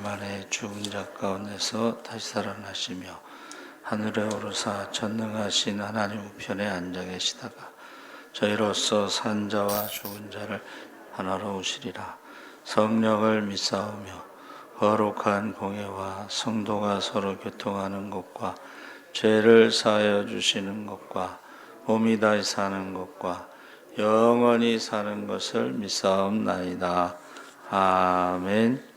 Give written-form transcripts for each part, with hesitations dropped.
만에 죽은 자 가운데서 다시 살아나시며 하늘에 오르사 전능하신 하나님 우편에 앉아 계시다가 저희로서 산 자와 죽은 자를 하나로 오시리라. 성령을 믿사오며 거룩한 공예와 성도가 서로 교통하는 것과 죄를 사하여 주시는 것과 몸이 다시 사는 것과 영원히 사는 것을 믿사옵나이다. 아멘.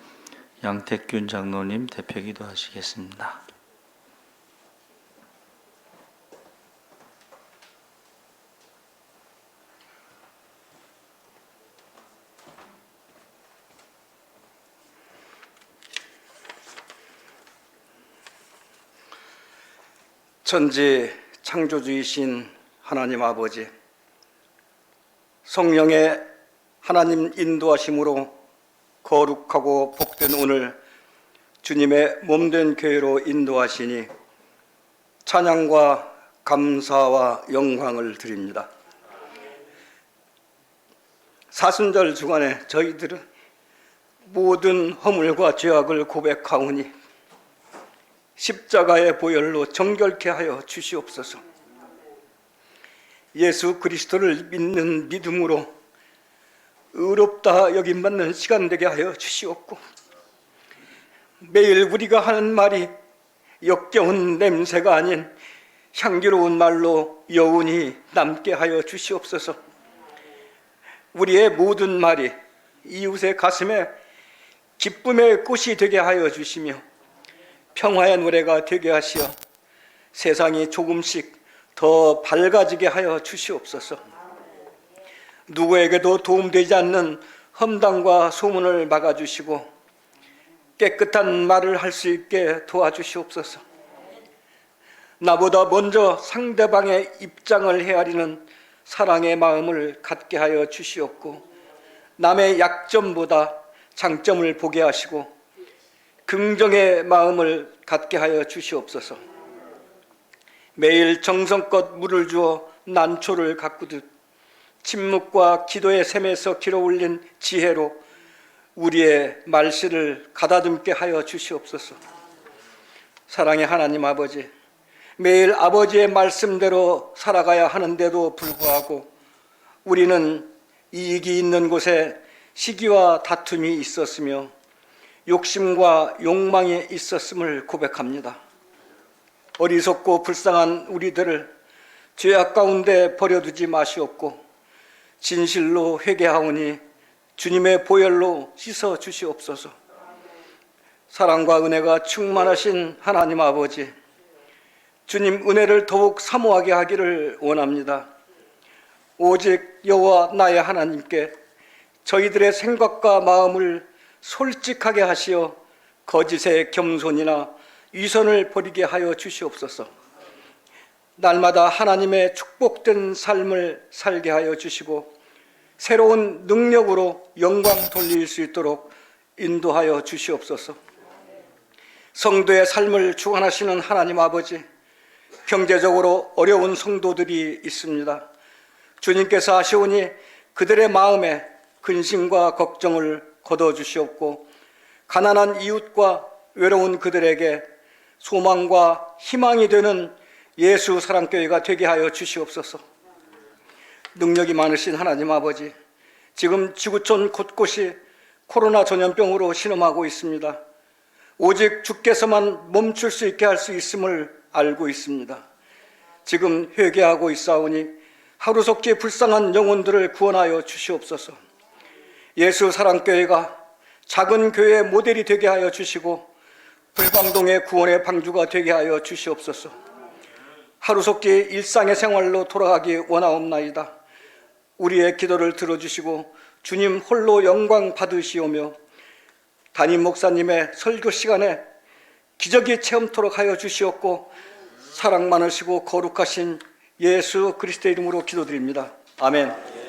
양택균 장로님 대표기도 하시겠습니다. 천지 창조주이신 하나님 아버지, 성령의 하나님 인도하심으로 거룩하고 복된 오늘 주님의 몸된 교회로 인도하시니 찬양과 감사와 영광을 드립니다. 사순절 주간에 저희들은 모든 허물과 죄악을 고백하오니 십자가의 보혈로 정결케 하여 주시옵소서. 예수 그리스도를 믿는 믿음으로 의롭다 여김받는 시간 되게 하여 주시옵고, 매일 우리가 하는 말이 역겨운 냄새가 아닌 향기로운 말로 여운이 남게 하여 주시옵소서. 우리의 모든 말이 이웃의 가슴에 기쁨의 꽃이 되게 하여 주시며 평화의 노래가 되게 하시어 세상이 조금씩 더 밝아지게 하여 주시옵소서. 누구에게도 도움되지 않는 험담과 소문을 막아주시고 깨끗한 말을 할 수 있게 도와주시옵소서. 나보다 먼저 상대방의 입장을 헤아리는 사랑의 마음을 갖게 하여 주시옵고, 남의 약점보다 장점을 보게 하시고 긍정의 마음을 갖게 하여 주시옵소서. 매일 정성껏 물을 주어 난초를 가꾸듯 침묵과 기도의 샘에서 길어올린 지혜로 우리의 말씨를 가다듬게 하여 주시옵소서. 사랑의 하나님 아버지, 매일 아버지의 말씀대로 살아가야 하는데도 불구하고 우리는 이익이 있는 곳에 시기와 다툼이 있었으며 욕심과 욕망이 있었음을 고백합니다. 어리석고 불쌍한 우리들을 죄악 가운데 버려두지 마시옵고 진실로 회개하오니 주님의 보혈로 씻어 주시옵소서. 사랑과 은혜가 충만하신 하나님 아버지, 주님 은혜를 더욱 사모하게 하기를 원합니다. 오직 여호와 나의 하나님께 저희들의 생각과 마음을 솔직하게 하시어 거짓의 겸손이나 위선을 버리게 하여 주시옵소서. 날마다 하나님의 축복된 삶을 살게 하여 주시고 새로운 능력으로 영광 돌릴 수 있도록 인도하여 주시옵소서. 성도의 삶을 주관하시는 하나님 아버지, 경제적으로 어려운 성도들이 있습니다. 주님께서 하시오니 그들의 마음에 근심과 걱정을 거둬주시옵고 가난한 이웃과 외로운 그들에게 소망과 희망이 되는 예수 사랑교회가 되게 하여 주시옵소서. 능력이 많으신 하나님 아버지, 지금 지구촌 곳곳이 코로나 전염병으로 신음하고 있습니다. 오직 주께서만 멈출 수 있게 할 수 있음을 알고 있습니다. 지금 회개하고 있사오니 하루속히 불쌍한 영혼들을 구원하여 주시옵소서. 예수 사랑교회가 작은 교회의 모델이 되게 하여 주시고 불광동의 구원의 방주가 되게 하여 주시옵소서. 하루속히 일상의 생활로 돌아가기 원하옵나이다. 우리의 기도를 들어주시고 주님 홀로 영광 받으시오며 담임 목사님의 설교 시간에 기적이 체험토록 하여 주시옵고 사랑 많으시고 거룩하신 예수 그리스도의 이름으로 기도드립니다. 아멘.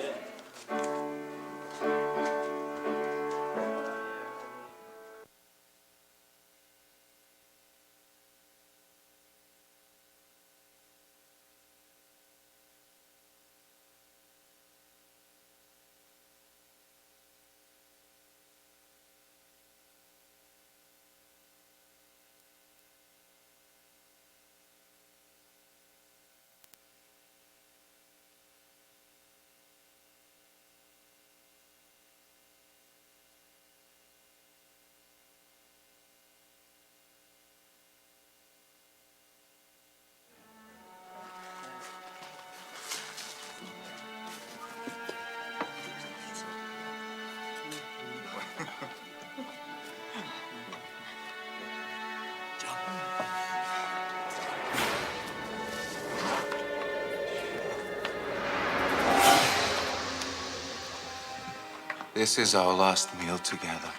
This is our last meal together.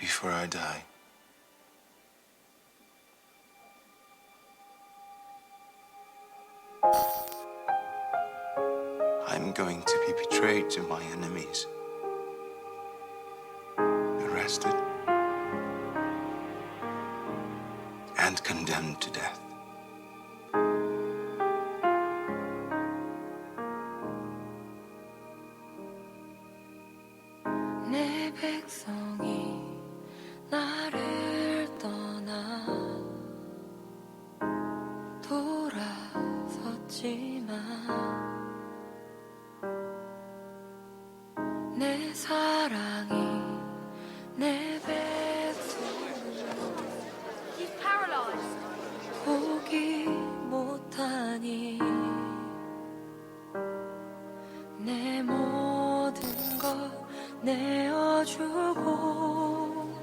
Before I die. I'm going to be betrayed to my enemies. Arrested. And condemned to death. 내 백성이 나를 떠나 돌아섰지만 내 사랑이 내 백성을 포기 못하니 내 모든 것 내어주고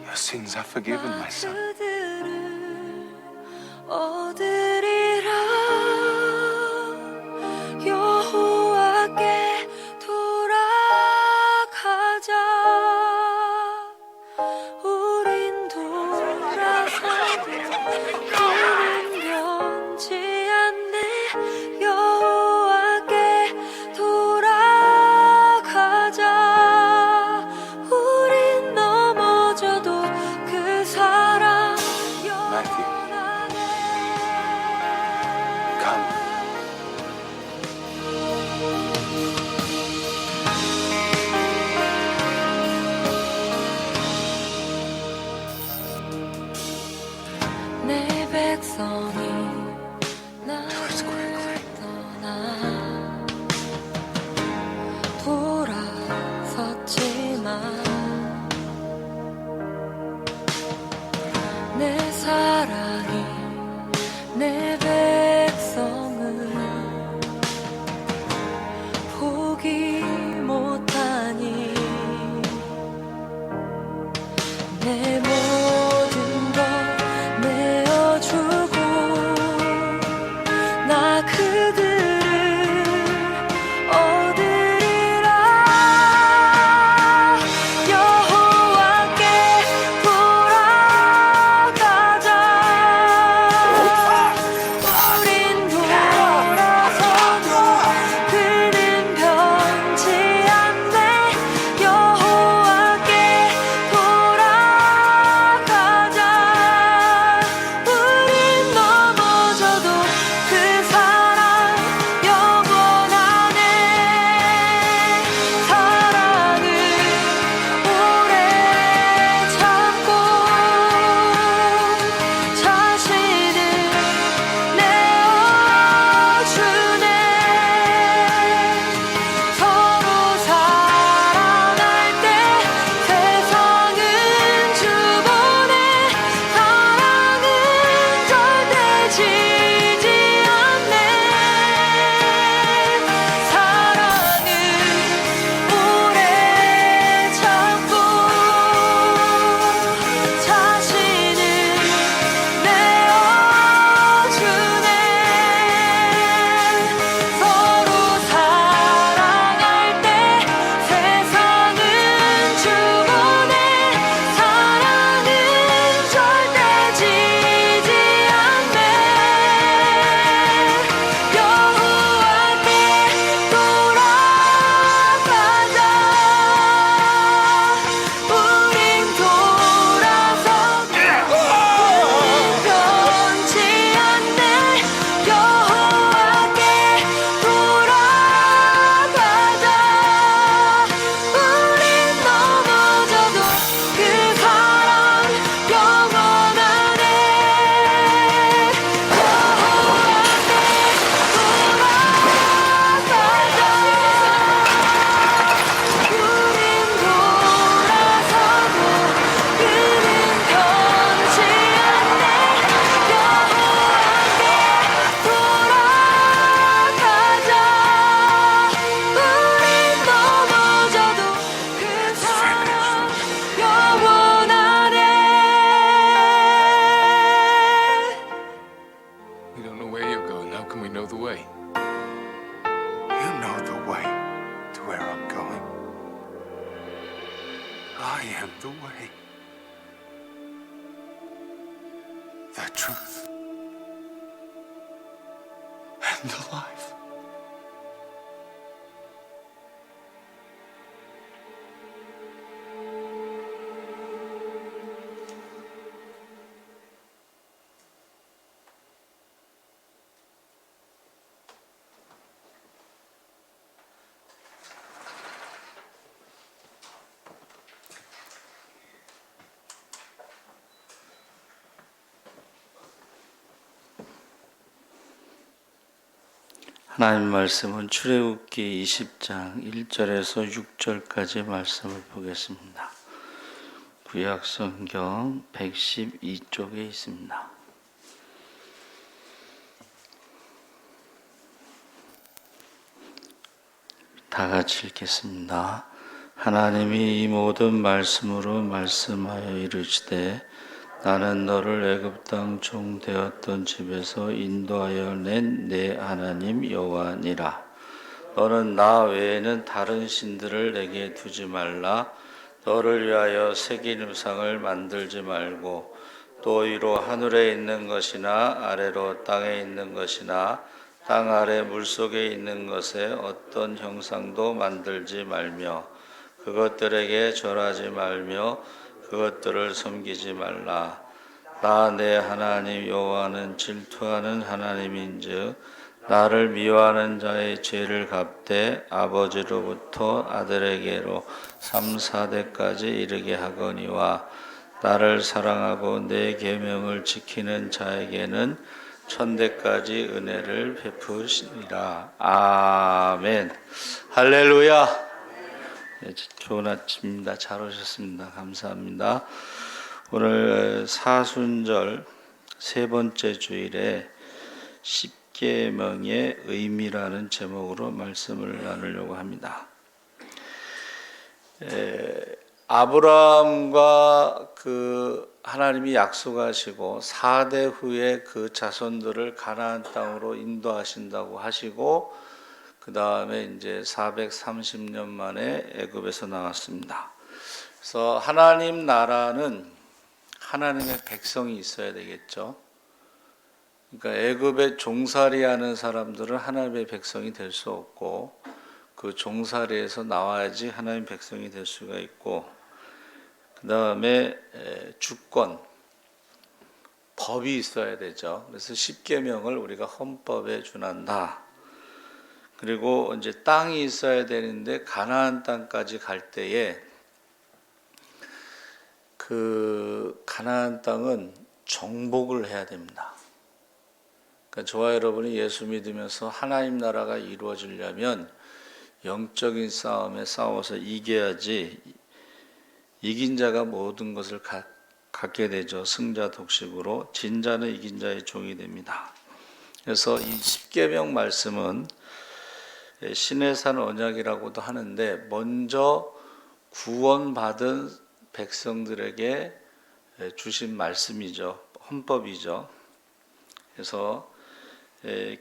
Your sins are forgiven, my son. 그들을 얻으리라 여호와께 돌아가자 우린 돌아서도 그는 변치 않네 여호와께 돌아가자 우린 넘어져도 그 사랑 영원하네 Come. 내 백성이 Do it quickly. 떠나 돌아섰지만 내 사랑이 내 백성을 포기 못하니 내 모든 것 내어주고 나 그들을 얻으리라 I am the way, the truth, and the life. 하나님 말씀은 출애굽기 20장 1절에서 6절까지 말씀을 보겠습니다. 구약 성경 112쪽에 있습니다. 다 같이 읽겠습니다. 하나님이 이 모든 말씀으로 말씀하여 이르시되 나는 너를 애굽 땅 종 되었던 집에서 인도하여 낸 내 하나님 여호와니라. 너는 나 외에는 다른 신들을 내게 두지 말라. 너를 위하여 새긴 우상을 만들지 말고 또 위로 하늘에 있는 것이나 아래로 땅에 있는 것이나 땅 아래 물속에 있는 것에 어떤 형상도 만들지 말며 그것들에게 절하지 말며 그것들을 섬기지 말라. 나 내 하나님 여호와는 질투하는 하나님인즉 나를 미워하는 자의 죄를 갚되 아버지로부터 아들에게로 3, 4대까지 이르게 하거니와 나를 사랑하고 내 계명을 지키는 자에게는 1000대까지 은혜를 베푸시니라. 아멘. 할렐루야. 네, 좋은 아침입니다. 잘 오셨습니다. 감사합니다. 오늘 사순절 세 번째 주일에 십계명의 의미라는 제목으로 말씀을 나누려고 합니다. 아브라함과 하나님이 약속하시고 4대 후에 그 자손들을 가나안 땅으로 인도하신다고 하시고 그 다음에 이제 430년 만에 애굽에서 나왔습니다. 그래서 하나님 나라는 하나님의 백성이 있어야 되겠죠. 그러니까 애굽에 종살이하는 사람들은 하나님의 백성이 될 수 없고 그 종살이에서 나와야지 하나님 백성이 될 수가 있고 그 다음에 주권, 법이 있어야 되죠. 그래서 십계명을 우리가 헌법에 준한다. 그리고 이제 땅이 있어야 되는데 가나안 땅까지 갈 때에 그 가나안 땅은 정복을 해야 됩니다. 그러니까 저와 여러분이 예수 믿으면서 하나님 나라가 이루어지려면 영적인 싸움에 싸워서 이겨야지 이긴 자가 모든 것을 갖게 되죠. 승자 독식으로 진자는 이긴 자의 종이 됩니다. 그래서 이 십계명 말씀은 신의 산 언약이라고도 하는데 먼저 구원받은 백성들에게 주신 말씀이죠. 헌법이죠. 그래서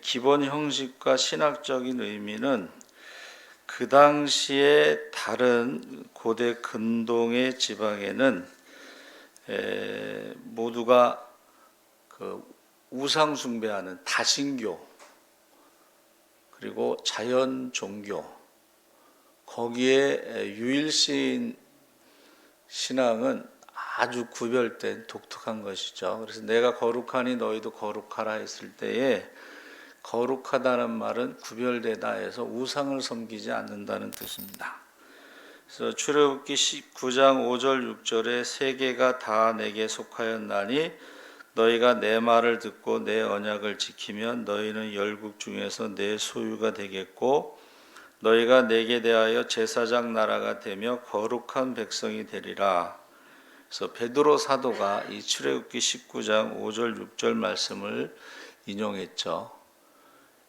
기본 형식과 신학적인 의미는 그 당시에 다른 고대 근동의 지방에는 모두가 그 우상 숭배하는 다신교 그리고 자연 종교 거기에 유일신 신앙은 아주 구별된 독특한 것이죠. 그래서 내가 거룩하니 너희도 거룩하라 했을 때에 거룩하다는 말은 구별되다 해서 우상을 섬기지 않는다는 뜻입니다. 그래서 출애굽기 19장 5절 6절에 세계가 다 내게 속하였나니 너희가 내 말을 듣고 내 언약을 지키면 너희는 열국 중에서 내 소유가 되겠고 너희가 내게 대하여 제사장 나라가 되며 거룩한 백성이 되리라. 그래서 베드로 사도가 이 출애굽기 19장 5절 6절 말씀을 인용했죠.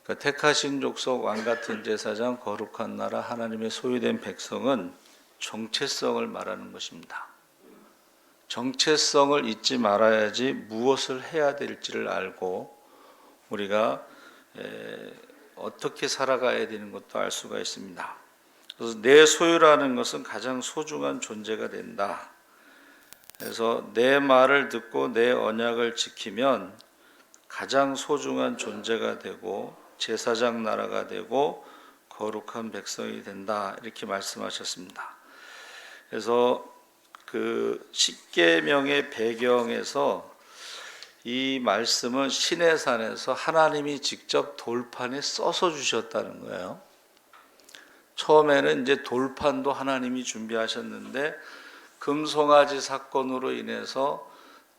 그러니까 택하신 족속 왕같은 제사장 거룩한 나라 하나님의 소유된 백성은 정체성을 말하는 것입니다. 정체성을 잊지 말아야지 무엇을 해야 될지를 알고 우리가 어떻게 살아가야 되는 것도 알 수가 있습니다. 그래서 내 소유라는 것은 가장 소중한 존재가 된다. 그래서 내 말을 듣고 내 언약을 지키면 가장 소중한 존재가 되고 제사장 나라가 되고 거룩한 백성이 된다. 이렇게 말씀하셨습니다. 그래서 그 십계명의 배경에서 이 말씀은 시내산에서 하나님이 직접 돌판에 써서 주셨다는 거예요. 처음에는 이제 돌판도 하나님이 준비하셨는데 금송아지 사건으로 인해서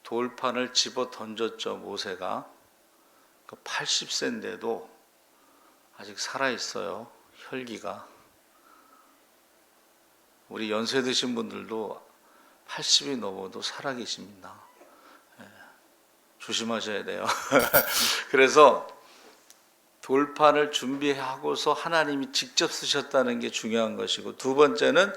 돌판을 집어 던졌죠, 모세가. 80세인데도 아직 살아있어요, 혈기가. 우리 연세 드신 분들도 80이 넘어도 살아계십니다. 조심하셔야 돼요. 그래서 돌판을 준비하고서 하나님이 직접 쓰셨다는 게 중요한 것이고, 두 번째는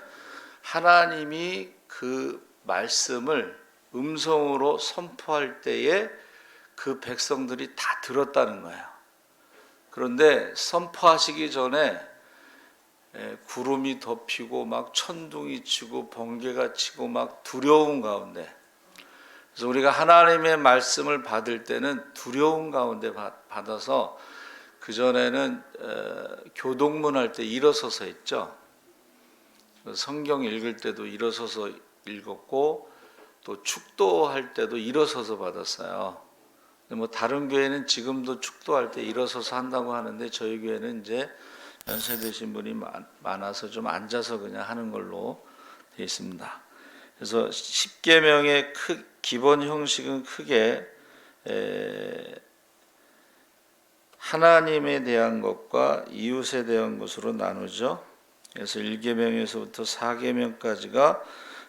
하나님이 그 말씀을 음성으로 선포할 때에 그 백성들이 다 들었다는 거예요. 그런데 선포하시기 전에 구름이 덮이고 막 천둥이 치고 번개가 치고 막 두려운 가운데, 그래서 우리가 하나님의 말씀을 받을 때는 두려운 가운데 받아서, 그전에는 교동문 할 때 일어서서 했죠. 성경 읽을 때도 일어서서 읽었고, 또 축도할 때도 일어서서 받았어요. 뭐 다른 교회는 지금도 축도할 때 일어서서 한다고 하는데, 저희 교회는 이제 연세 드신 분이 많아서 좀 앉아서 그냥 하는 걸로 되어 있습니다. 그래서 십계명의 기본 형식은 크게 하나님에 대한 것과 이웃에 대한 것으로 나누죠. 그래서 1계명에서부터 4계명까지가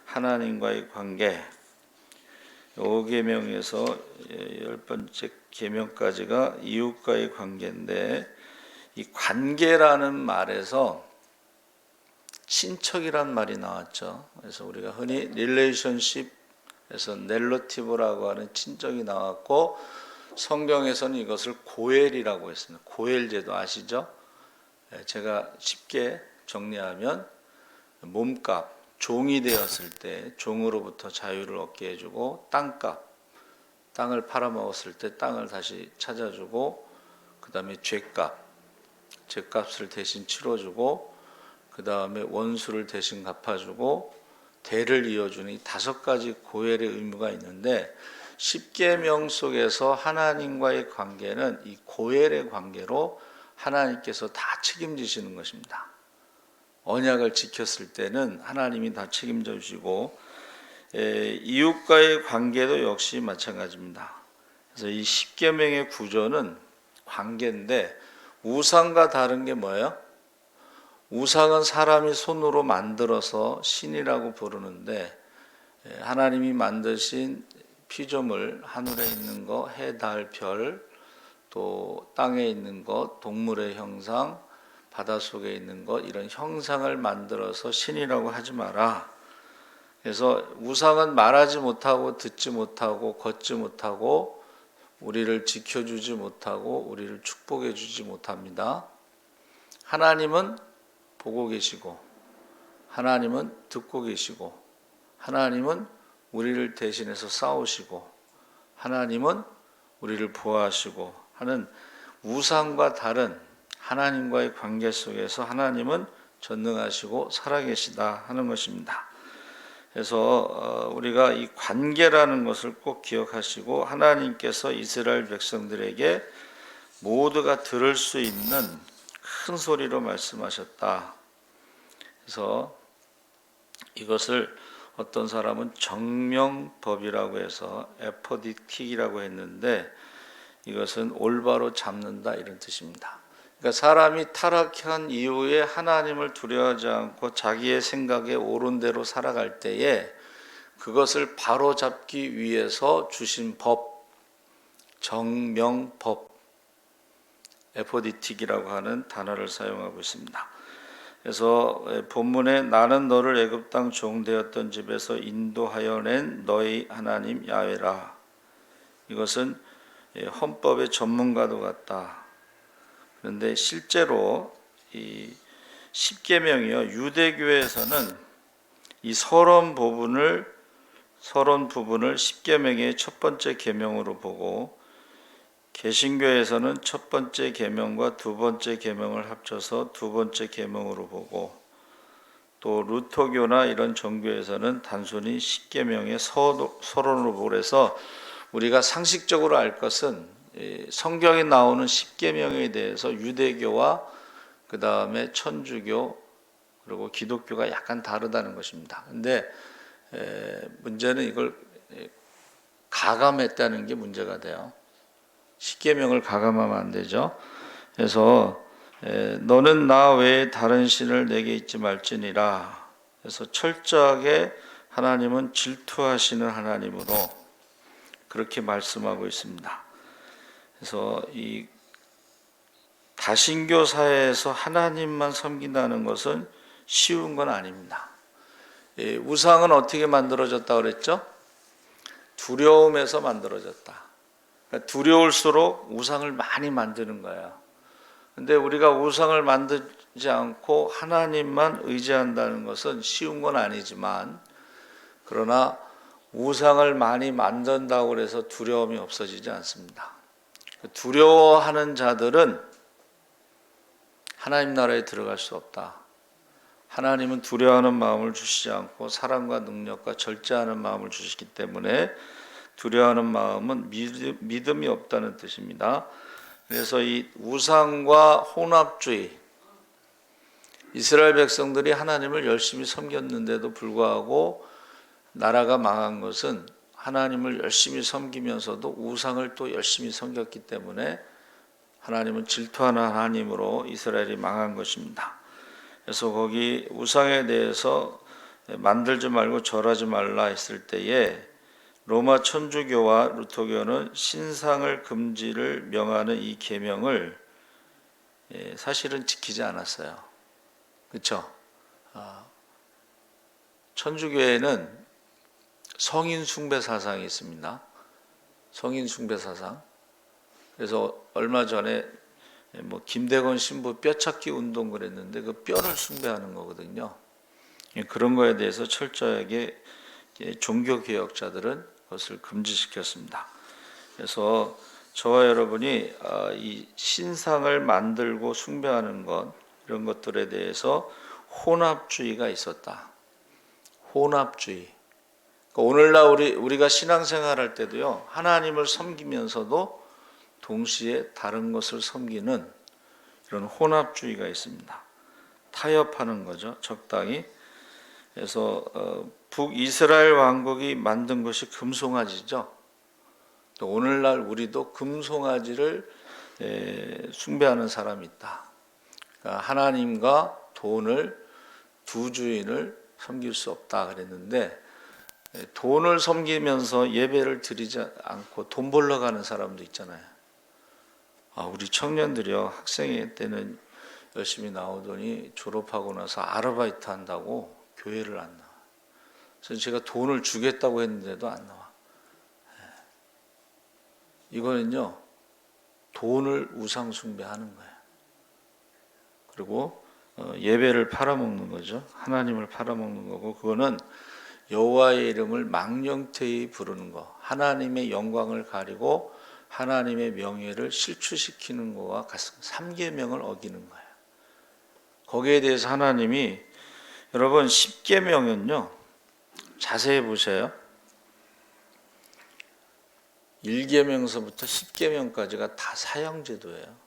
하나님과의 관계, 5계명에서 10번째 계명까지가 이웃과의 관계인데, 이 관계라는 말에서 친척이란 말이 나왔죠. 그래서 우리가 흔히 릴레이션십에서 넬러티브라고 하는 친척이 나왔고, 성경에서는 이것을 고엘이라고 했습니다. 고엘제도 아시죠? 제가 쉽게 정리하면 몸값, 종이 되었을 때 종으로부터 자유를 얻게 해주고, 땅값, 땅을 팔아먹었을 때 땅을 다시 찾아주고, 그 다음에 죄값을 대신 치러주고, 그 다음에 원수를 대신 갚아주고, 대를 이어주는 이 5가지 고엘의 의무가 있는데, 십계명 속에서 하나님과의 관계는 이 고엘의 관계로 하나님께서 다 책임지시는 것입니다. 언약을 지켰을 때는 하나님이 다 책임져 주시고, 이웃과의 관계도 역시 마찬가지입니다. 그래서 이 십계명의 구조는 관계인데, 우상과 다른 게 뭐예요? 우상은 사람이 손으로 만들어서 신이라고 부르는데, 하나님이 만드신 피조물, 하늘에 있는 거, 해, 달, 별, 또 땅에 있는 것, 동물의 형상, 바닷속에 있는 것, 이런 형상을 만들어서 신이라고 하지 마라. 그래서 우상은 말하지 못하고 듣지 못하고 걷지 못하고 우리를 지켜주지 못하고 우리를 축복해 주지 못합니다. 하나님은 보고 계시고, 하나님은 듣고 계시고, 하나님은 우리를 대신해서 싸우시고, 하나님은 우리를 보호하시고 하는 우상과 다른 하나님과의 관계 속에서 하나님은 전능하시고 살아계시다 하는 것입니다. 그래서 우리가 이 관계라는 것을 꼭 기억하시고, 하나님께서 이스라엘 백성들에게 모두가 들을 수 있는 큰 소리로 말씀하셨다. 그래서 이것을 어떤 사람은 정명법이라고 해서 에포디틱이라고 했는데, 이것은 올바로 잡는다 이런 뜻입니다. 그러니까 사람이 타락한 이후에 하나님을 두려워하지 않고 자기의 생각에 옳은 대로 살아갈 때에 그것을 바로잡기 위해서 주신 법, 정명법, 에포디틱이라고 하는 단어를 사용하고 있습니다. 그래서 본문에 나는 너를 애굽 땅 종되었던 집에서 인도하여 낸 너희 하나님 야훼라. 이것은 헌법의 전문가도 같다. 그런데 실제로 이 십계명이요. 유대교에서는 이 서론 부분을 십계명의 첫 번째 계명으로 보고, 개신교에서는 첫 번째 계명과 두 번째 계명을 합쳐서 두 번째 계명으로 보고, 또 루터교나 이런 종교에서는 단순히 십계명의 서론으로 보고, 그래서 우리가 상식적으로 알 것은 성경에 나오는 십계명에 대해서 유대교와 그 다음에 천주교 그리고 기독교가 약간 다르다는 것입니다. 근데 문제는 이걸 가감했다는 게 문제가 돼요. 십계명을 가감하면 안 되죠. 그래서 너는 나 외에 다른 신을 내게 잊지 말지니라. 그래서 철저하게 하나님은 질투하시는 하나님으로 그렇게 말씀하고 있습니다. 그래서 이 다신교 사회에서 하나님만 섬긴다는 것은 쉬운 건 아닙니다. 우상은 어떻게 만들어졌다 그랬죠? 두려움에서 만들어졌다. 그러니까 두려울수록 우상을 많이 만드는 거예요. 근데 우리가 우상을 만들지 않고 하나님만 의지한다는 것은 쉬운 건 아니지만, 그러나 우상을 많이 만든다고 해서 두려움이 없어지지 않습니다. 두려워하는 자들은 하나님 나라에 들어갈 수 없다. 하나님은 두려워하는 마음을 주시지 않고 사랑과 능력과 절제하는 마음을 주시기 때문에 두려워하는 마음은 믿음이 없다는 뜻입니다. 그래서 이 우상과 혼합주의, 이스라엘 백성들이 하나님을 열심히 섬겼는데도 불구하고 나라가 망한 것은 하나님을 열심히 섬기면서도 우상을 또 열심히 섬겼기 때문에 하나님은 질투하는 하나님으로 이스라엘이 망한 것입니다. 그래서 거기 우상에 대해서 만들지 말고 절하지 말라 했을 때에 로마 천주교와 루터교는 신상을 금지를 명하는 이 계명을 사실은 지키지 않았어요. 그렇죠? 천주교에는 성인 숭배 사상이 있습니다. 성인 숭배 사상. 그래서 얼마 전에 김대건 신부 뼈찾기 운동 그랬는데 그 뼈를 숭배하는 거거든요. 그런 거에 대해서 철저하게 종교 개혁자들은 그것을 금지시켰습니다. 그래서 저와 여러분이 이 신상을 만들고 숭배하는 것, 이런 것들에 대해서 혼합주의가 있었다. 혼합주의. 오늘날 우리가 신앙생활할 때도요, 하나님을 섬기면서도 동시에 다른 것을 섬기는 이런 혼합주의가 있습니다. 타협하는 거죠, 적당히. 그래서 북이스라엘 왕국이 만든 것이 금송아지죠. 또 오늘날 우리도 금송아지를 숭배하는 사람이 있다. 그러니까 하나님과 돈을, 두 주인을 섬길 수 없다 그랬는데, 돈을 섬기면서 예배를 드리지 않고 돈 벌러 가는 사람도 있잖아요. 우리 청년들이요, 학생 때는 열심히 나오더니 졸업하고 나서 아르바이트 한다고 교회를 안 나와. 그래서 제가 돈을 주겠다고 했는데도 안 나와. 이거는요, 돈을 우상 숭배하는 거예요. 그리고 예배를 팔아먹는 거죠. 하나님을 팔아먹는 거고, 그거는 여호와의 이름을 망령되이 부르는 거, 하나님의 영광을 가리고 하나님의 명예를 실추시키는 거와 같습니다. 3계명을 어기는 거예요. 거기에 대해서 하나님이, 여러분 10계명은요 자세히 보세요. 1계명서부터 10계명까지가 다 사형제도예요.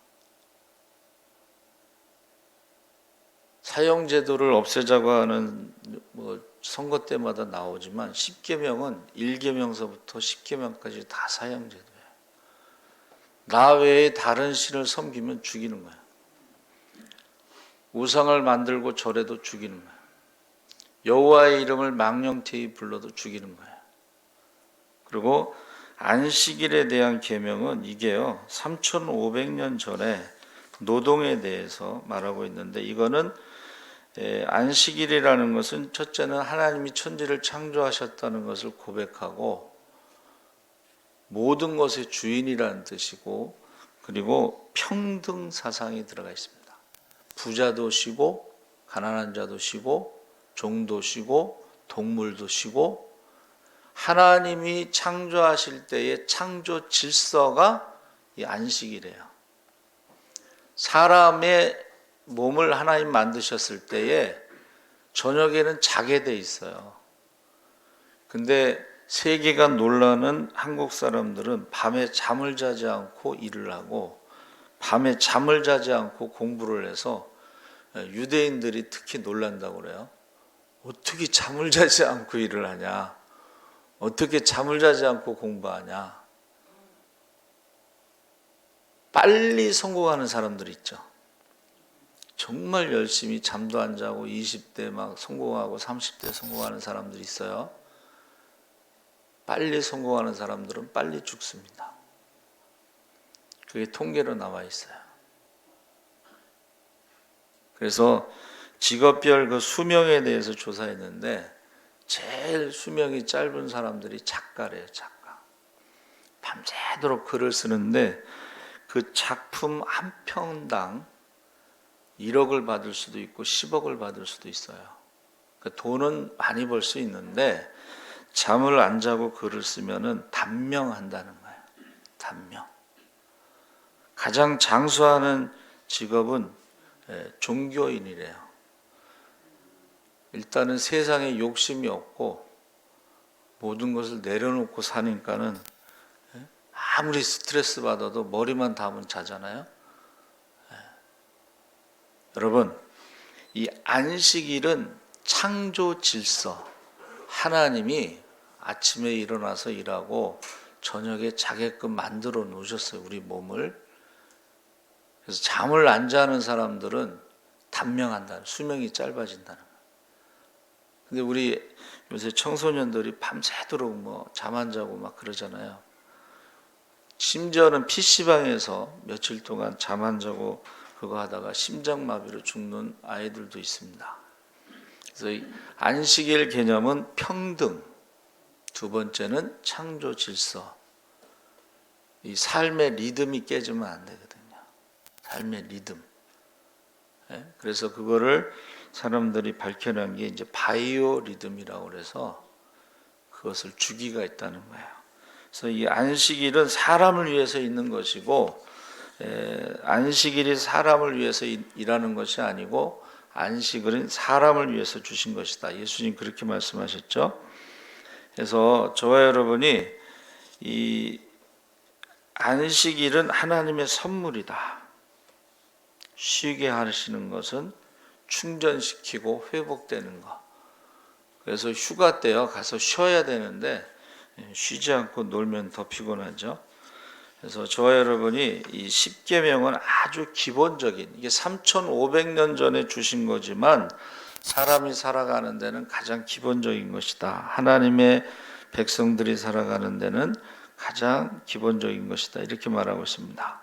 사형제도를 없애자고 하는 선거 때마다 나오지만 10계명은 1계명서부터 10계명까지 다 사형제도예요. 나 외에 다른 신을 섬기면 죽이는 거예요. 우상을 만들고 절해도 죽이는 거예요. 여호와의 이름을 망령되이 불러도 죽이는 거예요. 그리고 안식일에 대한 계명은 이게요, 3500년 전에 노동에 대해서 말하고 있는데, 이거는 안식일이라는 것은 첫째는 하나님이 천지를 창조하셨다는 것을 고백하고 모든 것의 주인이라는 뜻이고, 그리고 평등 사상이 들어가 있습니다. 부자도 쉬고 가난한 자도 쉬고 종도 쉬고 동물도 쉬고 하나님이 창조하실 때의 창조 질서가 이 안식이래요. 사람의 몸을 하나님 만드셨을 때에 저녁에는 자게 돼 있어요. 근데 세계가 놀라는 한국 사람들은 밤에 잠을 자지 않고 일을 하고 밤에 잠을 자지 않고 공부를 해서 유대인들이 특히 놀란다고 그래요. 어떻게 잠을 자지 않고 일을 하냐? 어떻게 잠을 자지 않고 공부하냐? 빨리 성공하는 사람들 있죠. 정말 열심히 잠도 안 자고 20대 막 성공하고 30대 성공하는 사람들이 있어요. 빨리 성공하는 사람들은 빨리 죽습니다. 그게 통계로 나와 있어요. 그래서 직업별 그 수명에 대해서 조사했는데 제일 수명이 짧은 사람들이 작가래요. 작가. 밤새도록 글을 쓰는데 그 작품 한 편당 1억을 받을 수도 있고 10억을 받을 수도 있어요. 그러니까 돈은 많이 벌 수 있는데 잠을 안 자고 글을 쓰면은 단명한다는 거예요. 단명. 가장 장수하는 직업은 종교인이래요. 일단은 세상에 욕심이 없고 모든 것을 내려놓고 사니까는 아무리 스트레스 받아도 머리만 담으면 자잖아요. 여러분, 이 안식일은 창조 질서. 하나님이 아침에 일어나서 일하고 저녁에 자게끔 만들어 놓으셨어요. 우리 몸을. 그래서 잠을 안 자는 사람들은 단명한다는, 수명이 짧아진다는 거예요. 근데 우리 요새 청소년들이 밤새도록 뭐 잠 안 자고 막 그러잖아요. 심지어는 PC방에서 며칠 동안 잠 안 자고 그거 하다가 심장마비로 죽는 아이들도 있습니다. 그래서 이 안식일 개념은 평등, 두 번째는 창조 질서. 이 삶의 리듬이 깨지면 안 되거든요. 삶의 리듬. 그래서 그거를 사람들이 밝혀낸 게 이제 바이오 리듬이라고 그래서 그것을 주기가 있다는 거예요. 그래서 이 안식일은 사람을 위해서 있는 것이고, 안식일이 사람을 위해서 일하는 것이 아니고 안식일은 사람을 위해서 주신 것이다. 예수님 그렇게 말씀하셨죠. 그래서 저와 여러분이 이 안식일은 하나님의 선물이다. 쉬게 하시는 것은 충전시키고 회복되는 것. 그래서 휴가 때요 가서 쉬어야 되는데 쉬지 않고 놀면 더 피곤하죠. 그래서 저와 여러분이 이 십계명은 아주 기본적인, 이게 3,500년 전에 주신 거지만 사람이 살아가는 데는 가장 기본적인 것이다. 하나님의 백성들이 살아가는 데는 가장 기본적인 것이다. 이렇게 말하고 있습니다.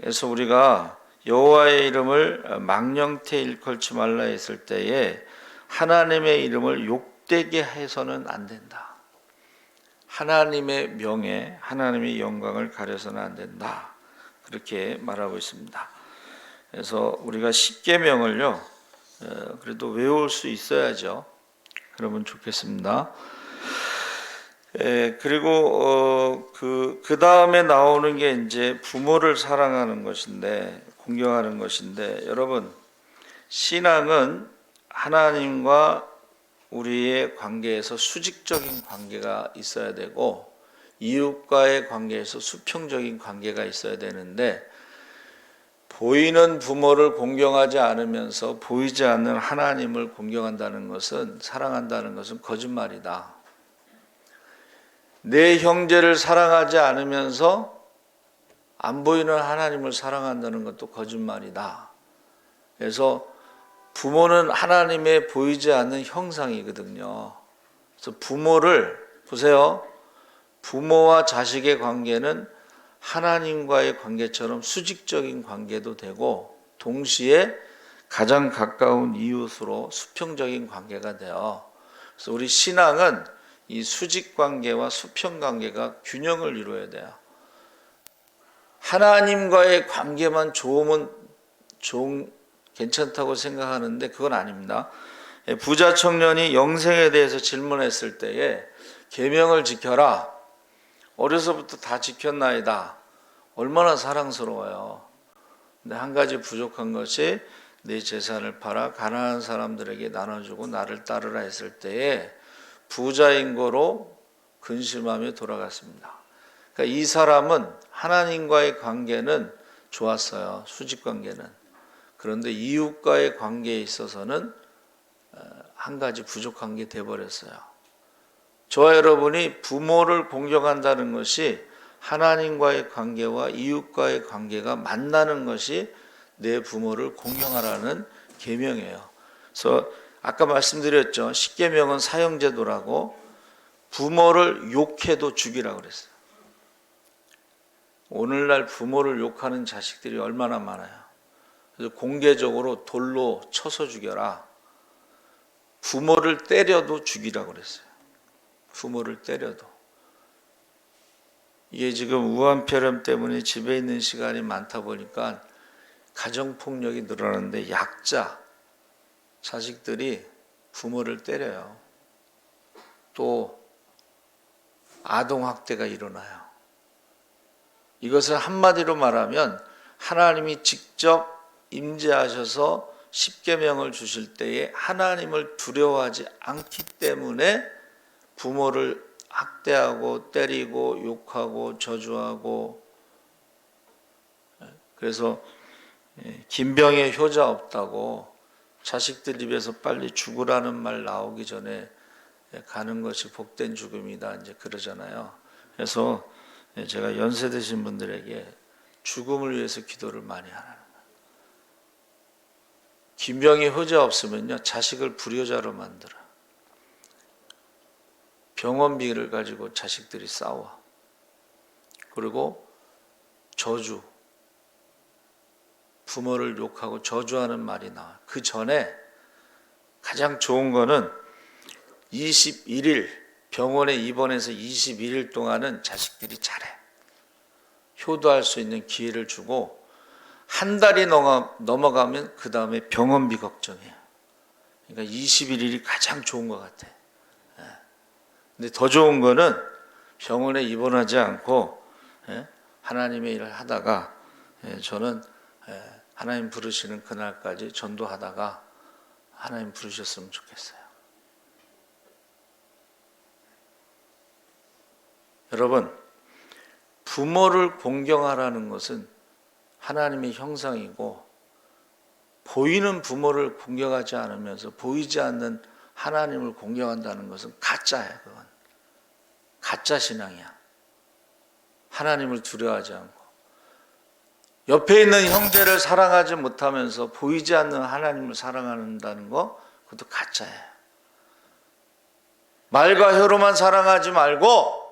그래서 우리가 여호와의 이름을 망령태 일컬지 말라 했을 때에 하나님의 이름을 욕되게 해서는 안 된다. 하나님의 명예, 하나님의 영광을 가려서는 안 된다. 그렇게 말하고 있습니다. 그래서 우리가 십계명을요, 그래도 외울 수 있어야죠. 그러면 좋겠습니다. 그리고 그 다음에 나오는 게 이제 부모를 사랑하는 것인데, 공경하는 것인데, 여러분, 신앙은 하나님과 우리의 관계에서 수직적인 관계가 있어야 되고 이웃과의 관계에서 수평적인 관계가 있어야 되는데, 보이는 부모를 공경하지 않으면서 보이지 않는 하나님을 공경한다는 것은, 사랑한다는 것은 거짓말이다. 내 형제를 사랑하지 않으면서 안 보이는 하나님을 사랑한다는 것도 거짓말이다. 그래서 부모는 하나님의 보이지 않는 형상이거든요. 그래서 부모를 보세요. 부모와 자식의 관계는 하나님과의 관계처럼 수직적인 관계도 되고 동시에 가장 가까운 이웃으로 수평적인 관계가 돼요. 그래서 우리 신앙은 이 수직 관계와 수평 관계가 균형을 이루어야 돼요. 하나님과의 관계만 좋으면 괜찮다고 생각하는데 그건 아닙니다. 부자 청년이 영생에 대해서 질문했을 때에 계명을 지켜라. 어려서부터 다 지켰나이다. 얼마나 사랑스러워요. 근데 한 가지 부족한 것이 내 재산을 팔아 가난한 사람들에게 나눠주고 나를 따르라 했을 때에 부자인 거로 근심하며 돌아갔습니다. 그러니까 이 사람은 하나님과의 관계는 좋았어요. 수직 관계는. 그런데 이웃과의 관계에 있어서는 한 가지 부족한 게 돼버렸어요. 저와 여러분이 부모를 공경한다는 것이 하나님과의 관계와 이웃과의 관계가 만나는 것이 내 부모를 공경하라는 계명이에요. 그래서 아까 말씀드렸죠. 십계명은 사형제도라고 부모를 욕해도 죽이라고 그랬어요. 오늘날 부모를 욕하는 자식들이 얼마나 많아요. 그래서 공개적으로 돌로 쳐서 죽여라. 부모를 때려도 죽이라고 그랬어요. 부모를 때려도. 이게 지금 우한폐렴 때문에 집에 있는 시간이 많다 보니까 가정폭력이 늘어나는데 약자, 자식들이 부모를 때려요. 또 아동학대가 일어나요. 이것을 한마디로 말하면 하나님이 직접 임재하셔서 십계명을 주실 때에 하나님을 두려워하지 않기 때문에 부모를 학대하고 때리고 욕하고 저주하고, 그래서 김병에 효자 없다고 자식들 입에서 빨리 죽으라는 말 나오기 전에 가는 것이 복된 죽음이다 이제 그러잖아요. 그래서 제가 연세 드신 분들에게 죽음을 위해서 기도를 많이 하는 거예요. 김병에 효자 없으면요 자식을 불효자로 만들어. 병원비를 가지고 자식들이 싸워. 그리고 저주, 부모를 욕하고 저주하는 말이 나와. 그 전에 가장 좋은 거는 21일 병원에 입원해서 21일 동안은 자식들이 잘해. 효도할 수 있는 기회를 주고 한 달이 넘어가면 그 다음에 병원비 걱정해요. 그러니까 21일이 가장 좋은 것 같아. 근데 더 좋은 거는 병원에 입원하지 않고 하나님의 일을 하다가 저는 하나님 부르시는 그날까지 전도하다가 하나님 부르셨으면 좋겠어요. 여러분, 부모를 공경하라는 것은 하나님의 형상이고 보이는 부모를 공경하지 않으면서 보이지 않는 하나님을 공경한다는 것은 가짜야. 그건 가짜 신앙이야. 하나님을 두려워하지 않고 옆에 있는 형제를 사랑하지 못하면서 보이지 않는 하나님을 사랑한다는 거, 그것도 가짜예요. 말과 혀로만 사랑하지 말고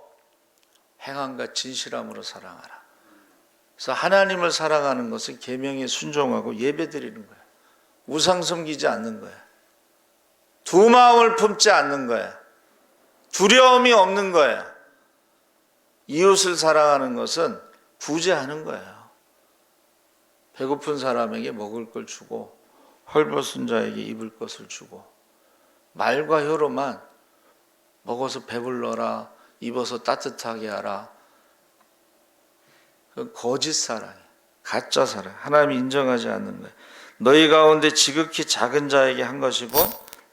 행함과 진실함으로 사랑하라. 그래서 하나님을 사랑하는 것은 계명에 순종하고 예배드리는 거예요. 우상 섬기지 않는 거예요. 두 마음을 품지 않는 거예요. 두려움이 없는 거예요. 이웃을 사랑하는 것은 구제하는 거예요. 배고픈 사람에게 먹을 걸 주고 헐벗은 자에게 입을 것을 주고 말과 혀로만 먹어서 배불러라, 입어서 따뜻하게 하라. 그건 거짓 사랑이에요. 가짜 사랑. 하나님이 인정하지 않는 거예요. 너희 가운데 지극히 작은 자에게 한 것이고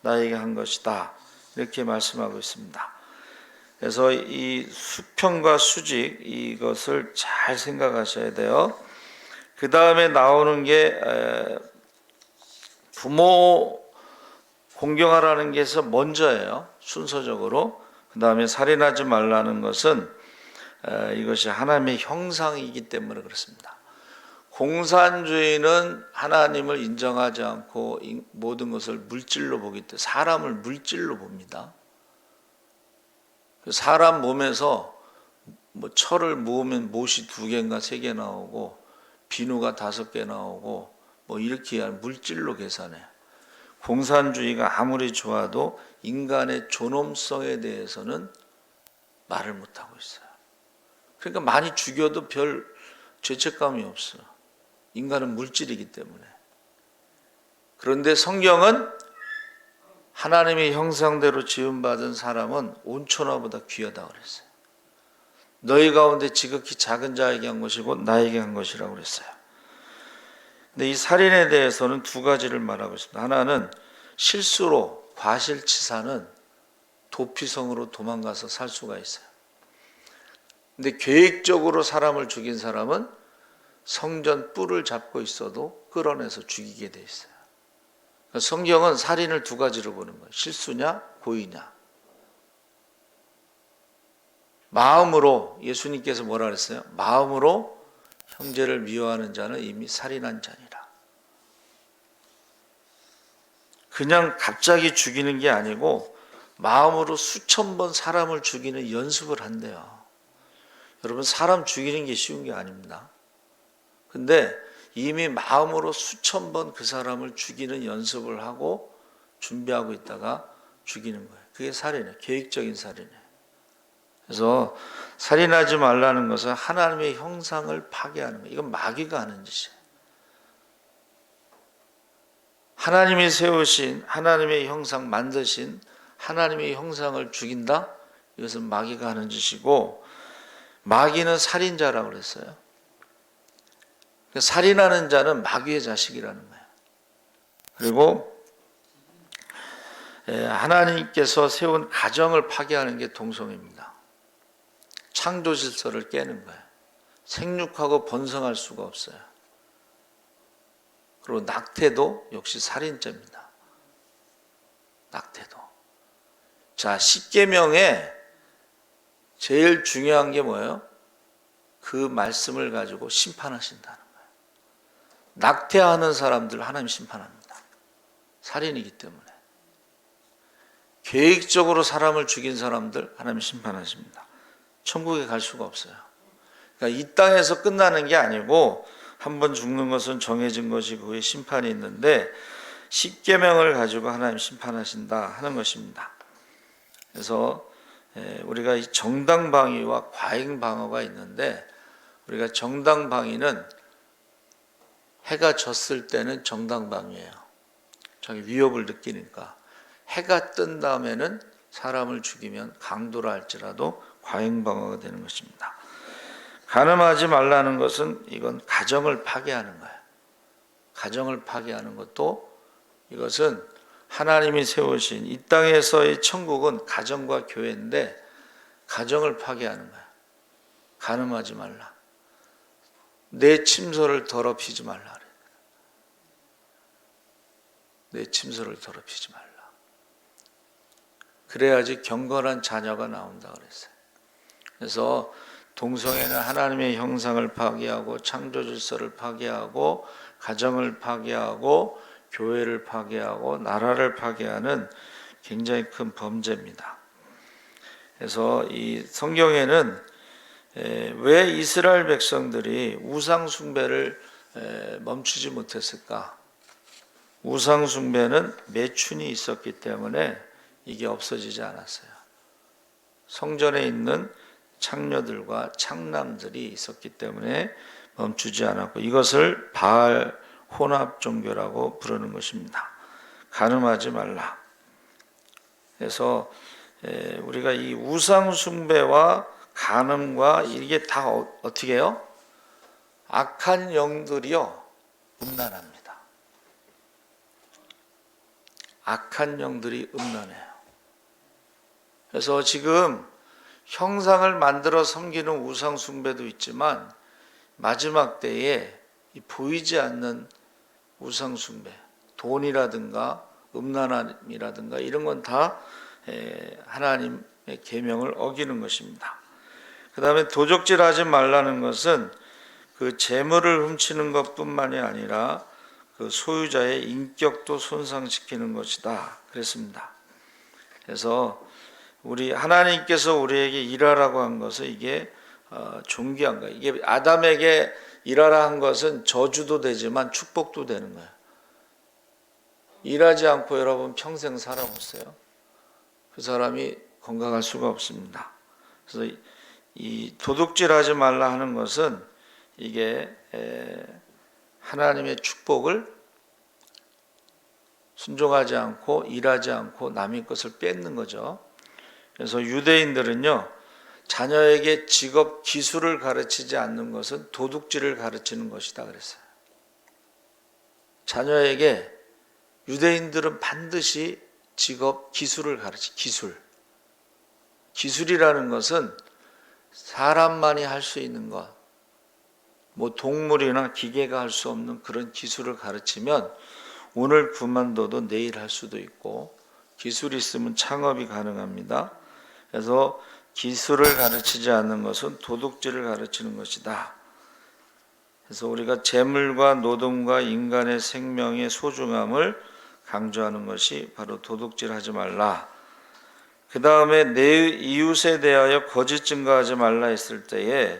나에게 한 것이다. 이렇게 말씀하고 있습니다. 그래서 이 수평과 수직, 이것을 잘 생각하셔야 돼요. 그 다음에 나오는 게 부모 공경하라는 게서 먼저예요. 순서적으로. 그 다음에 살인하지 말라는 것은 이것이 하나님의 형상이기 때문에 그렇습니다. 공산주의는 하나님을 인정하지 않고 모든 것을 물질로 보기 때문에 사람을 물질로 봅니다. 사람 몸에서 뭐 철을 모으면 못이 2개인가 3개 나오고 비누가 5개 나오고 뭐 이렇게 물질로 계산해요. 공산주의가 아무리 좋아도 인간의 존엄성에 대해서는 말을 못하고 있어요. 그러니까 많이 죽여도 별 죄책감이 없어요. 인간은 물질이기 때문에. 그런데 성경은 하나님의 형상대로 지음받은 사람은 온천하보다 귀하다 그랬어요. 너희 가운데 지극히 작은 자에게 한 것이고 나에게 한 것이라고 그랬어요. 근데 이 살인에 대해서는 두 가지를 말하고 있습니다. 하나는 실수로 과실치사는 도피성으로 도망가서 살 수가 있어요. 근데 계획적으로 사람을 죽인 사람은 성전 뿔을 잡고 있어도 끌어내서 죽이게 돼 있어요. 성경은 살인을 두 가지로 보는 거예요. 실수냐 고의냐. 마음으로, 예수님께서 뭐라 그랬어요? 마음으로 형제를 미워하는 자는 이미 살인한 자니라. 그냥 갑자기 죽이는 게 아니고 마음으로 수천 번 사람을 죽이는 연습을 한대요. 여러분, 사람 죽이는 게 쉬운 게 아닙니다. 근데 이미 마음으로 수천 번 그 사람을 죽이는 연습을 하고 준비하고 있다가 죽이는 거예요. 그게 살인이에요. 계획적인 살인이에요. 그래서 살인하지 말라는 것은 하나님의 형상을 파괴하는 거예요. 이건 마귀가 하는 짓이에요. 하나님이 세우신, 하나님의 형상 만드신 하나님의 형상을 죽인다? 이것은 마귀가 하는 짓이고, 마귀는 살인자라고 그랬어요. 살인하는 자는 마귀의 자식이라는 거예요. 그리고 하나님께서 세운 가정을 파괴하는 게 동성애입니다. 창조 질서를 깨는 거예요. 생육하고 번성할 수가 없어요. 그리고 낙태도 역시 살인죄입니다. 낙태도. 자, 십계명에 제일 중요한 게 뭐예요? 그 말씀을 가지고 심판하신다는 거예요. 낙태하는 사람들 하나님 심판합니다. 살인이기 때문에. 계획적으로 사람을 죽인 사람들 하나님 심판하십니다. 천국에 갈 수가 없어요. 그러니까 이 땅에서 끝나는 게 아니고 한 번 죽는 것은 정해진 것이고 그의 심판이 있는데 십계명을 가지고 하나님 심판하신다 하는 것입니다. 그래서 우리가 이 정당방위와 과잉방어가 있는데, 우리가 정당방위는 해가 졌을 때는 정당방위예요. 자기 위협을 느끼니까. 해가 뜬 다음에는 사람을 죽이면 강도라 할지라도 과잉방어가 되는 것입니다. 간음하지 말라는 것은 이건 가정을 파괴하는 거예요. 가정을 파괴하는 것도, 이것은 하나님이 세우신 이 땅에서의 천국은 가정과 교회인데 가정을 파괴하는 거예요. 간음하지 말라. 내 침소를 더럽히지 말라 그래요. 내 침소를 더럽히지 말라. 그래야지 경건한 자녀가 나온다 그랬어요. 그래서 동성애는 하나님의 형상을 파괴하고 창조 질서를 파괴하고 가정을 파괴하고 교회를 파괴하고 나라를 파괴하는 굉장히 큰 범죄입니다. 그래서 이 성경에는 왜 이스라엘 백성들이 우상 숭배를 멈추지 못했을까? 우상 숭배는 매춘이 있었기 때문에 이게 없어지지 않았어요. 성전에 있는 창녀들과 창남들이 있었기 때문에 멈추지 않았고, 이것을 바알 혼합 종교라고 부르는 것입니다. 간음하지 말라. 그래서 우리가 이 우상 숭배와 간음과 이게 다 어떻게 해요? 악한 영들이요 음란합니다. 악한 영들이 음란해요. 그래서 지금 형상을 만들어 섬기는 우상 숭배도 있지만 마지막 때에 보이지 않는 우상 숭배, 돈이라든가 음란함이라든가 이런 건 다 하나님의 계명을 어기는 것입니다. 그 다음에 도적질하지 말라는 것은 그 재물을 훔치는 것뿐만이 아니라 그 소유자의 인격도 손상시키는 것이다 그랬습니다. 그래서 우리 하나님께서 우리에게 일하라고 한 것은 이게 존귀한 거예요. 이게 아담에게 일하라 한 것은 저주도 되지만 축복도 되는 거예요. 일하지 않고 여러분 평생 살아보세요. 그 사람이 건강할 수가 없습니다. 그래서 이 도둑질하지 말라 하는 것은 이게 하나님의 축복을 순종하지 않고 일하지 않고 남의 것을 뺏는 거죠. 그래서 유대인들은요, 자녀에게 직업 기술을 가르치지 않는 것은 도둑질을 가르치는 것이다 그랬어요. 자녀에게 유대인들은 반드시 직업 기술을 기술이라는 것은 사람만이 할 수 있는 것, 뭐 동물이나 기계가 할 수 없는 그런 기술을 가르치면 오늘 그만둬도 내일 할 수도 있고, 기술이 있으면 창업이 가능합니다. 그래서 기술을 가르치지 않는 것은 도둑질을 가르치는 것이다. 그래서 우리가 재물과 노동과 인간의 생명의 소중함을 강조하는 것이 바로 도둑질하지 말라. 그 다음에 내 이웃에 대하여 거짓 증거하지 말라 했을 때에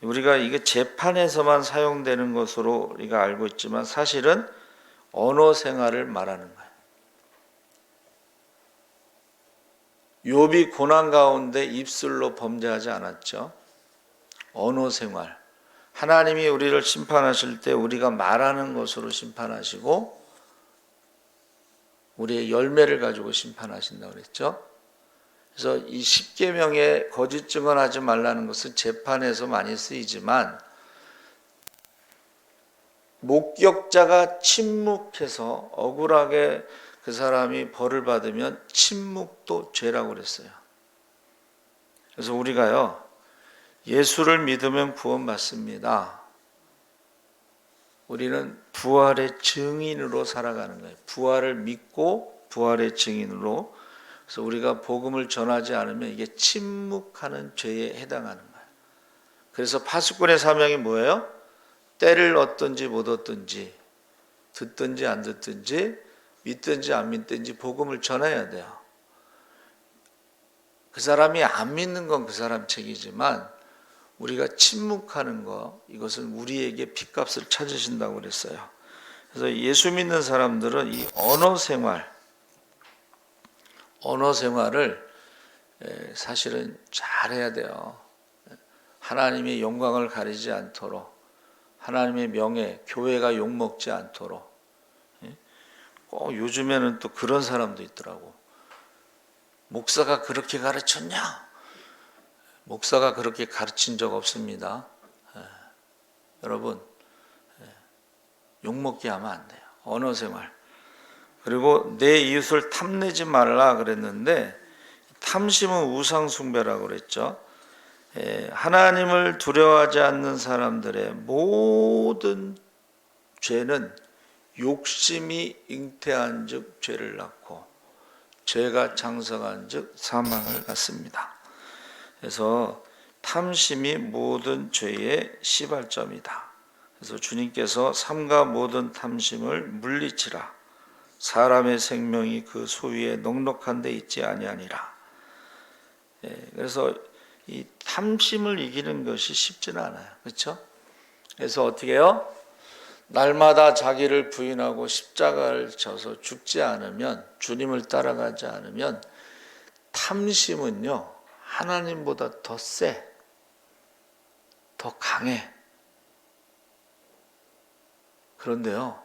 우리가 이게 재판에서만 사용되는 것으로 우리가 알고 있지만 사실은 언어 생활을 말하는 거예요. 욥이 고난 가운데 입술로 범죄하지 않았죠. 언어 생활. 하나님이 우리를 심판하실 때 우리가 말하는 것으로 심판하시고 우리의 열매를 가지고 심판하신다고 그랬죠. 그래서 이 십계명에 거짓 증언하지 말라는 것은 재판에서 많이 쓰이지만 목격자가 침묵해서 억울하게 그 사람이 벌을 받으면 침묵도 죄라고 그랬어요. 그래서 우리가요, 예수를 믿으면 구원받습니다. 우리는 부활의 증인으로 살아가는 거예요. 부활을 믿고 부활의 증인으로. 그래서 우리가 복음을 전하지 않으면 이게 침묵하는 죄에 해당하는 거예요. 그래서 파수꾼의 사명이 뭐예요? 때를 얻든지 못 얻든지, 듣든지 안 듣든지, 믿든지 안 믿든지 복음을 전해야 돼요. 그 사람이 안 믿는 건 그 사람 책이지만 우리가 침묵하는 거, 이것은 우리에게 핏값을 찾으신다고 그랬어요. 그래서 예수 믿는 사람들은 이 언어 생활을 사실은 잘해야 돼요. 하나님의 영광을 가리지 않도록, 하나님의 명예, 교회가 욕먹지 않도록. 요즘에는 또 그런 사람도 있더라고. 목사가 그렇게 가르쳤냐? 목사가 그렇게 가르친 적 없습니다. 여러분, 욕먹게 하면 안 돼요. 언어 생활. 그리고 내 이웃을 탐내지 말라 그랬는데, 탐심은 우상 숭배라고 그랬죠. 하나님을 두려워하지 않는 사람들의 모든 죄는 욕심이 잉태한 즉 죄를 낳고 죄가 장성한 즉 사망을 낳습니다. 그래서 탐심이 모든 죄의 시발점이다. 그래서 주님께서 삼가 모든 탐심을 물리치라. 사람의 생명이 그 소위에 넉넉한 데 있지 아니하니라. 그래서 이 탐심을 이기는 것이 쉽지는 않아요. 그렇죠? 그래서 어떻게 해요? 날마다 자기를 부인하고 십자가를 져서 죽지 않으면, 주님을 따라가지 않으면 탐심은요, 하나님보다 더 세, 더 강해. 그런데요,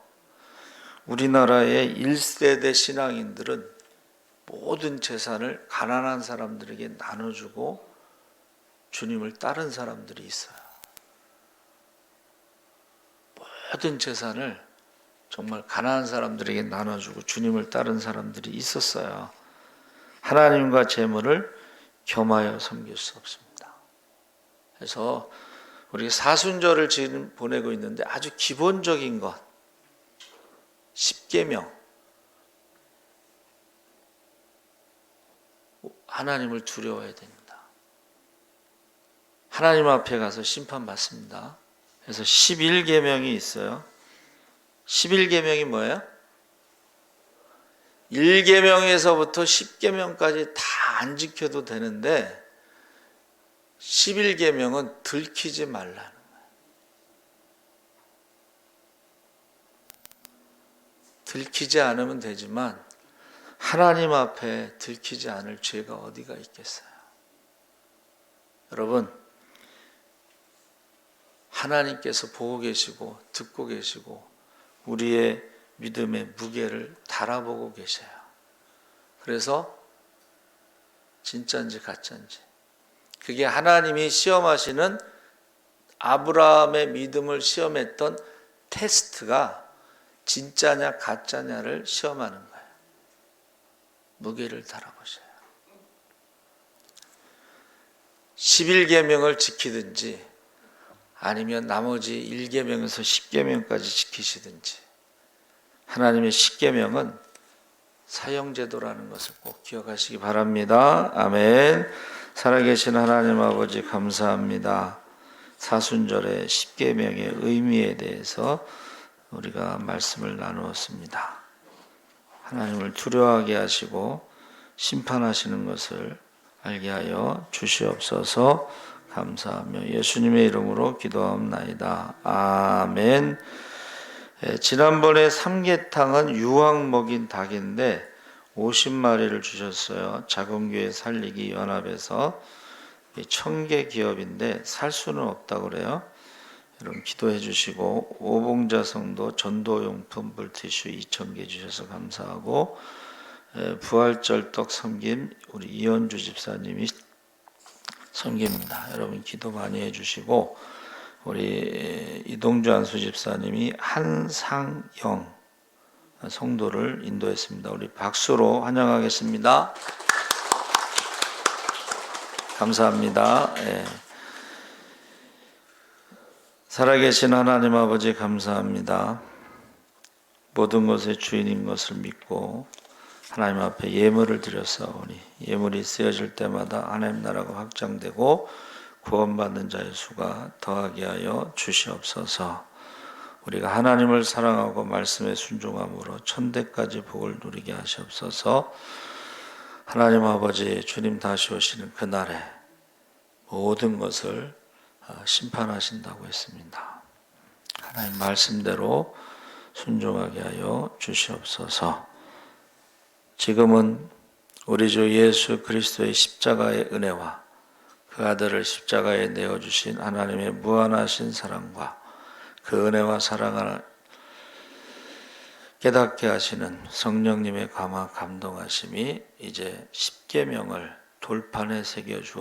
우리나라의 1세대 신앙인들은 모든 재산을 가난한 사람들에게 나눠주고 주님을 따른 사람들이 있어요. 모든 재산을 정말 가난한 사람들에게 나눠주고 주님을 따른 사람들이 있었어요. 하나님과 재물을 겸하여 섬길 수 없습니다. 그래서 우리가 사순절을 지금 보내고 있는데 아주 기본적인 것, 십계명, 하나님을 두려워해야 됩니다. 하나님 앞에 가서 심판받습니다. 그래서 11계명이 있어요. 11계명이 뭐예요? 1계명에서부터 10계명까지 다 안 지켜도 되는데 11계명은 들키지 말라는 거예요. 들키지 않으면 되지만 하나님 앞에 들키지 않을 죄가 어디가 있겠어요? 여러분, 하나님께서 보고 계시고 듣고 계시고 우리의 믿음의 무게를 달아보고 계셔요. 그래서 진짜인지 가짜인지, 그게 하나님이 시험하시는 아브라함의 믿음을 시험했던 테스트가 진짜냐 가짜냐를 시험하는 거예요. 무게를 달아보셔요. 11계명을 지키든지 아니면 나머지 1계명에서 10계명까지 지키시든지, 하나님의 10계명은 사형제도라는 것을 꼭 기억하시기 바랍니다. 아멘. 살아계신 하나님 아버지 감사합니다. 사순절의 10계명의 의미에 대해서 우리가 말씀을 나누었습니다. 하나님을 두려워하게 하시고 심판하시는 것을 알게 하여 주시옵소서. 감사하며 예수님의 이름으로 기도하옵나이다. 아멘. 지난번에 삼계탕은 유황 먹인 닭인데 50마리를 주셨어요. 작은교회 살리기 연합에서 1000개 기업인데 살 수는 없다고 그래요. 여러분 기도해 주시고, 오봉자 성도 전도용품 물티슈 2000개 주셔서 감사하고, 부활절 떡 섬김 우리 이현주 집사님이 섬깁니다. 여러분 기도 많이 해주시고, 우리 이동주 안수 집사님이 한상영 성도를 인도했습니다. 우리 박수로 환영하겠습니다. 감사합니다. 살아계신 하나님 아버지 감사합니다. 모든 것의 주인인 것을 믿고 하나님 앞에 예물을 드렸사오니 예물이 쓰여질 때마다 하나님 나라가 확장되고 구원받는 자의 수가 더하게 하여 주시옵소서. 우리가 하나님을 사랑하고 말씀에 순종함으로 천대까지 복을 누리게 하시옵소서. 하나님 아버지, 주님 다시 오시는 그날에 모든 것을 심판하신다고 했습니다. 하나님 말씀대로 순종하게 하여 주시옵소서. 지금은 우리 주 예수 그리스도의 십자가의 은혜와 그 아들을 십자가에 내어주신 하나님의 무한하신 사랑과 그 은혜와 사랑을 깨닫게 하시는 성령님의 감화 감동하심이 이제 십계명을 돌판에 새겨 주어